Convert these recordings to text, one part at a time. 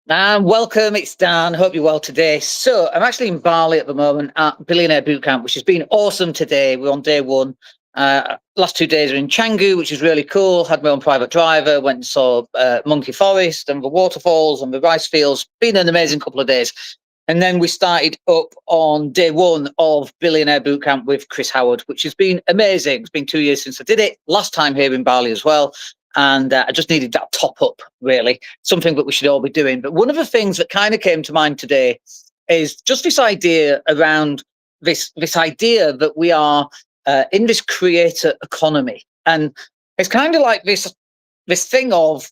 And welcome, it's Dan. Hope you're well today. So, I'm actually in Bali at the moment at Billionaire Bootcamp, which has been awesome today. We're on day one. Last 2 days are in Canggu, which is really cool. Had my own private driver, went and saw Monkey Forest and the waterfalls and the rice fields. Been an amazing couple of days. And then we started up on day one of Billionaire Bootcamp with Chris Howard, which has been amazing. It's been 2 years since I did it. Last time here in Bali as well. And I just needed that top up, really, something that we should all be doing. But one of the things that kind of came to mind today is just this idea around this idea that we are in this creator economy, and it's kind of like this thing of,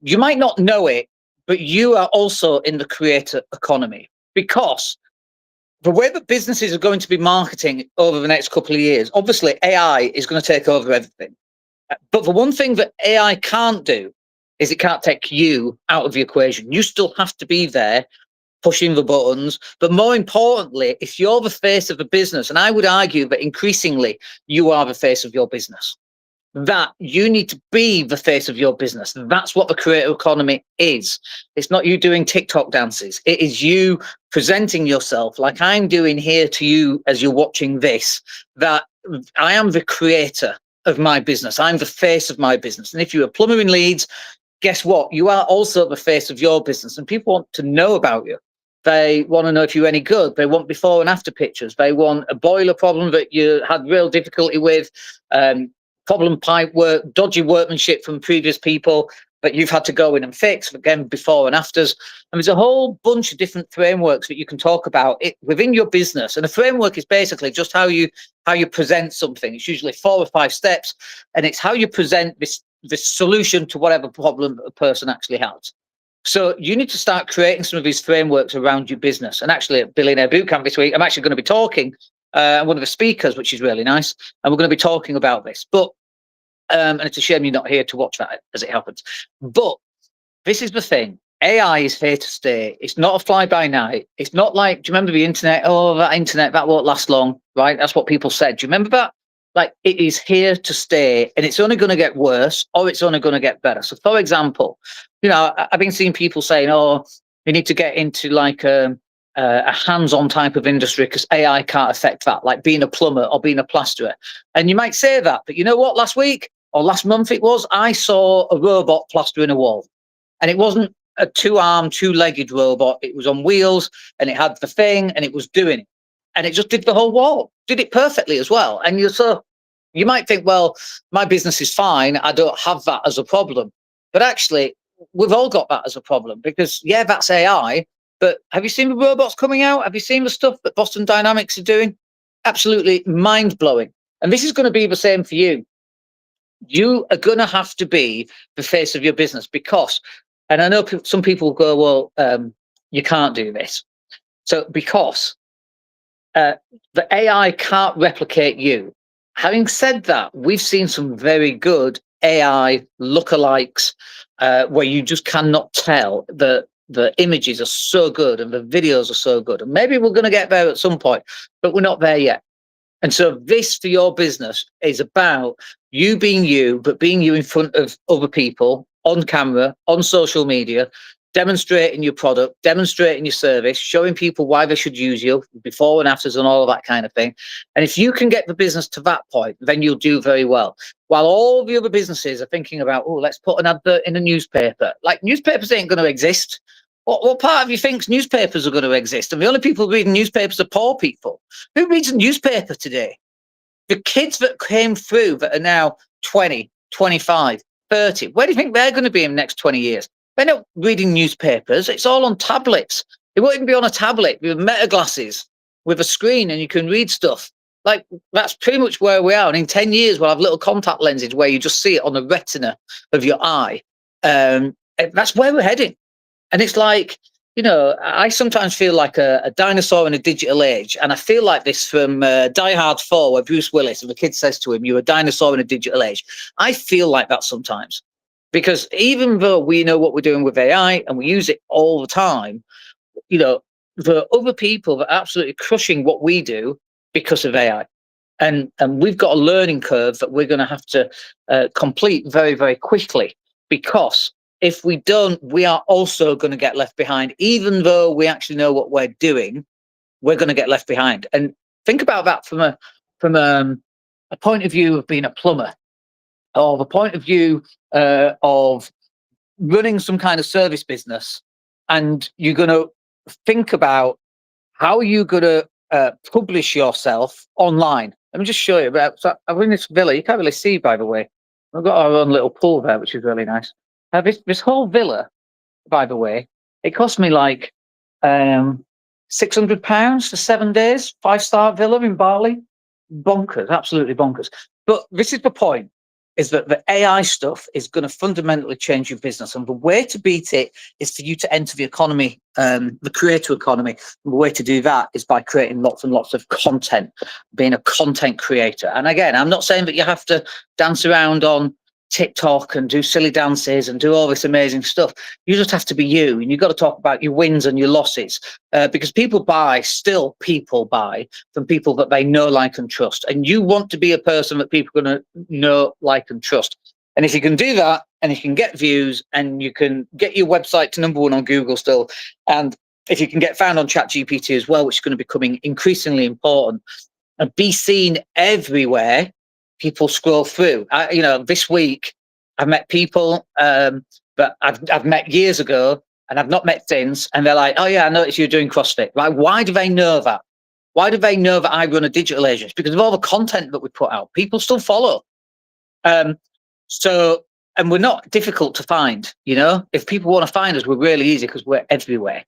you might not know it, but you are also in the creator economy, because the way that businesses are going to be marketing over the next couple of years, obviously AI is going to take over everything. But the one thing that AI can't do is it can't take you out of the equation. You still have to be there pushing the buttons. But more importantly, if you're the face of the business, and I would argue that increasingly you are the face of your business, that you need to be the face of your business. That's what the creator economy is. It's not you doing TikTok dances. It is you presenting yourself like I'm doing here to you as you're watching this, that I am the creator of my business. I'm the face of my business. And if you're a plumber in Leeds, guess what? You are also the face of your business, and people want to know about you. They want to know if you're any good. They want before and after pictures. They want a boiler problem that you had real difficulty with, problem pipe work, dodgy workmanship from previous people that you've had to go in and fix, again, before and afters. And there's a whole bunch of different frameworks that you can talk about it within your business. And a framework is basically just how you present something. It's usually 4 or 5 steps, and it's how you present this solution to whatever problem a person actually has. So you need to start creating some of these frameworks around your business. And actually at Billionaire Bootcamp this week, I'm actually going to be talking, one of the speakers, which is really nice, and we're going to be talking about this. But and it's a shame you're not here to watch that as it happens. But this is the thing. AI is here to stay. It's not a fly-by-night. It's not like, do you remember the internet? Oh, that internet, that won't last long, right? That's what people said. Do you remember that? Like, it is here to stay, and it's only going to get worse, or it's only going to get better. So, for example, I've been seeing people saying, oh, you need to get into like a hands-on type of industry because AI can't affect that, like being a plumber or being a plasterer. And you might say that, but you know what? Last week or last month it was, I saw a robot plastering a wall. And it wasn't a 2-armed, 2-legged robot. It was on wheels, and it had the thing, and it was doing it. And it just did the whole wall, did it perfectly as well. And you might think, well, my business is fine. I don't have that as a problem. But actually, we've all got that as a problem, because, yeah, that's AI. But have you seen the robots coming out? Have you seen the stuff that Boston Dynamics are doing? Absolutely mind blowing. And this is going to be the same for you. You are going to have to be the face of your business, because, and I know some people go, well, you can't do this. So because the AI can't replicate you. Having said that, we've seen some very good AI lookalikes where you just cannot tell. The images are so good and the videos are so good. And maybe we're going to get there at some point, but we're not there yet. And so this for your business is about you being you, but being you in front of other people, on camera, on social media, demonstrating your product, demonstrating your service, showing people why they should use you, before and afters and all of that kind of thing. And if you can get the business to that point, then you'll do very well. While all the other businesses are thinking about, oh, let's put an advert in a newspaper. Like, newspapers ain't going to exist. What part of you thinks newspapers are going to exist? And the only people reading newspapers are poor people. Who reads a newspaper today? The kids that came through that are now 20, 25, 30, where do you think they're going to be in the next 20 years? They're not reading newspapers. It's all on tablets. It won't even be on a tablet with meta glasses with a screen, and you can read stuff. Like, that's pretty much where we are. And in 10 years, we'll have little contact lenses where you just see it on the retina of your eye. That's where we're heading. And it's like, I sometimes feel like a dinosaur in a digital age. And I feel like this from Die Hard 4, where Bruce Willis, and the kid says to him, you're a dinosaur in a digital age. I feel like that sometimes. Because even though we know what we're doing with AI and we use it all the time, the other people that are absolutely crushing what we do because of AI. And we've got a learning curve that we're going to have to complete very, very quickly, because if we don't, we are also going to get left behind. Even though we actually know what we're doing, we're going to get left behind. And think about that from a point of view of being a plumber, or the point of view of running some kind of service business, and you're going to think about how are you going to publish yourself online. Let me just show you. So I'm in this villa. You can't really see, by the way. We've got our own little pool there, which is really nice. This whole villa, by the way, it cost me like £600 for 7 days. 5-star villa in Bali. Bonkers, absolutely bonkers. But this is the point: is that the AI stuff is going to fundamentally change your business, and the way to beat it is for you to enter the economy, the creator economy. And the way to do that is by creating lots and lots of content, being a content creator. And again, I'm not saying that you have to dance around on TikTok and do silly dances and do all this amazing stuff. You just have to be you, and you've got to talk about your wins and your losses, because people buy from people that they know, like, and trust. And you want to be a person that people are going to know, like, and trust. And if you can do that, and you can get views, and you can get your website to #1 on Google still, and if you can get found on ChatGPT as well, which is going to be becoming increasingly important, and be seen everywhere people scroll through. This week I've met people that I've met years ago and I've not met since, and they're like, "Oh yeah, I noticed you're doing CrossFit." Right? Why do they know that? Why do they know that I run a digital agency? Because of all the content that we put out. People still follow. And we're not difficult to find. If people want to find us, we're really easy because we're everywhere.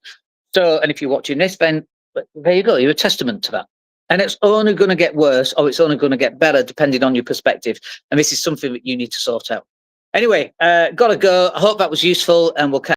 So, and if you're watching this, then there you go. You're a testament to that. And it's only going to get worse, or it's only going to get better, depending on your perspective. And this is something that you need to sort out. Anyway, gotta go. I hope that was useful, and we'll catch